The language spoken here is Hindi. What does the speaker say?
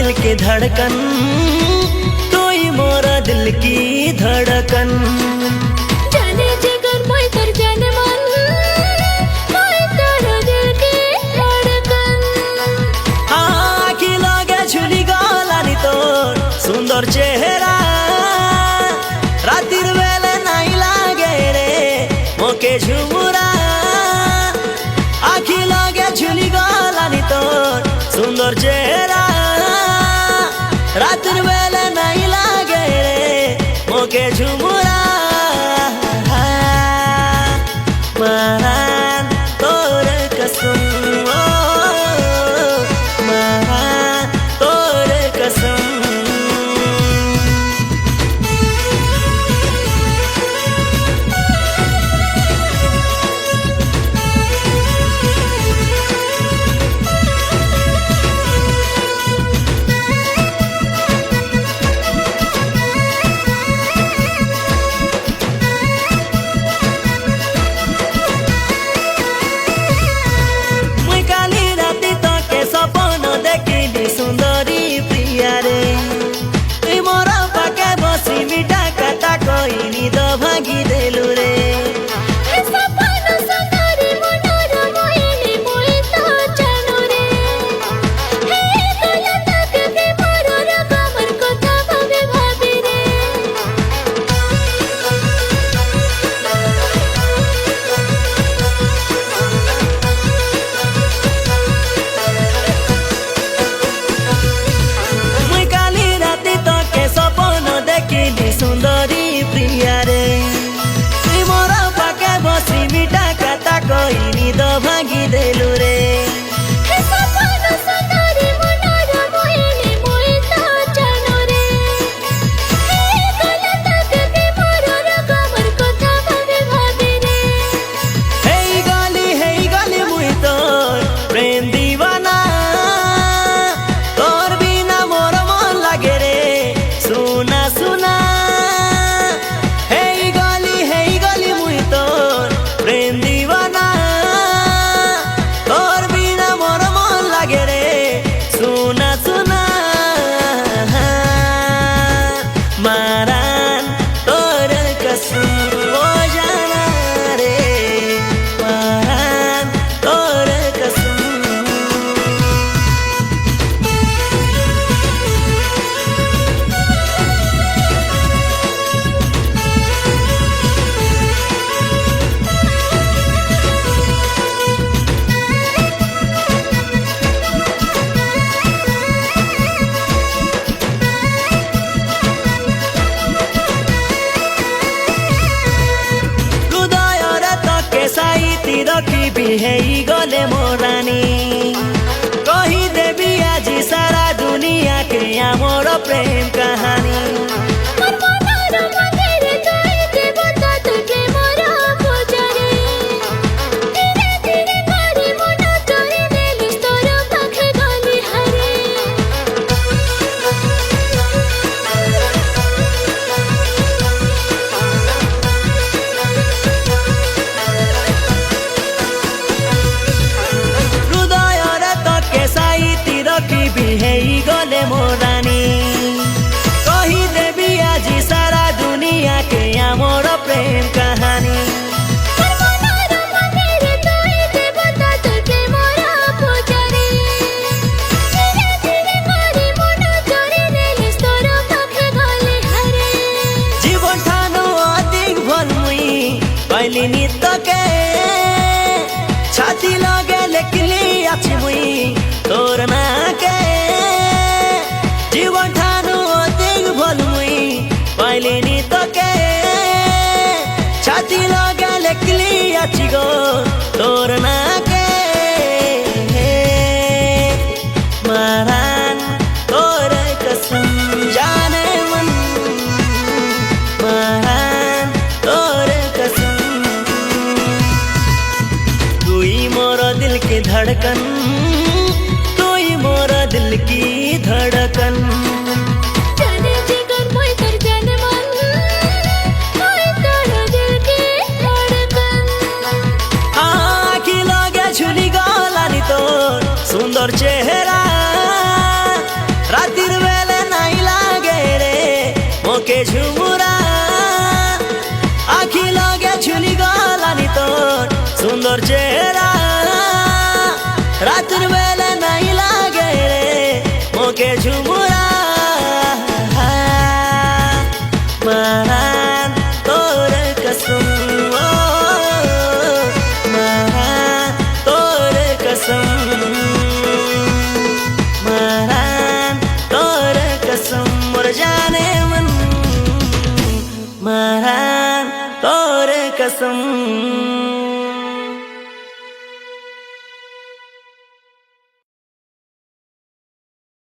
दिल की धड़कन, तू ही मोरा दिल की धड़कन। जाने जिगर मोय तर जाने मन, मोय तोरा दिल की धड़कन। आँखी लगे झुली गलानी तोर सुंदर चेहरा, रातिर बेले नहीं लागे रे मोके झुमुरा। आँखी लगे झुली गलानी तोर सुंदर चेहरा, रातिर बेले नहीं लागे रे मोके झुमुरा। महान तोर कसम, महान तोर कसम। सुंदरी प्रिया रे तुई मोर पाके बसी मिठा कथा कहिनी तो भागी देलु रे। सपन सुंदरी मनोर मोहिनी मोय तो जानो रे। हे गलत के मोर रकमर कथा भाबे भाबी रे। सुंदरी प्रिया रे तुई मोर पाके बसी मिठा कथा कहिनी तो भागी देलु रे। सपन सुंदरी मनोर मोहिनी मोय तो जानो रे। हे गलत के मोर रकमर कथा भाबे भाबी रे। हे गली मुई तोर प्रेम दीवाना, तोर बिना मोर मन लागे रे सुना सुना। प्रेम दीवाना, तोर बिना मोर मन लागे रे सुना सुना। मारान तोर कसम ओ जाना रे, मारान तोर कसम। साइती रखी भी है गले मोरानी, कही देवी आज सारा दुनिया के मोर प्रेम कहानी। गले मोरानी, कही देवी आज सारा दुनिया के मोर प्रेम कहानी। जीवन ठानो अधिक भल मुई पहली नित के, छाती लगे लेकिली अच्छी मुई तोर ना के। जीवन ठानु अधिक भल मुई पहले नी तो के, छाती लगे लेकिली अच्छी गो तोर ना के। महान तोर कसम जाने मन, महान तोर कसम। तू ही मोरा दिल की धड़कन, तू ही मोरा दिल की धड़कन। जाने जिगर मोय तर जाने मन, मोय तोरा दिल की धड़कन। आँखी लगे झुली गलानी तोर सुंदर चेहरा, राती महारान तोर कसम महारान तोर कसम महारान तोर कसम मोर जाने मन महारान तोर कसम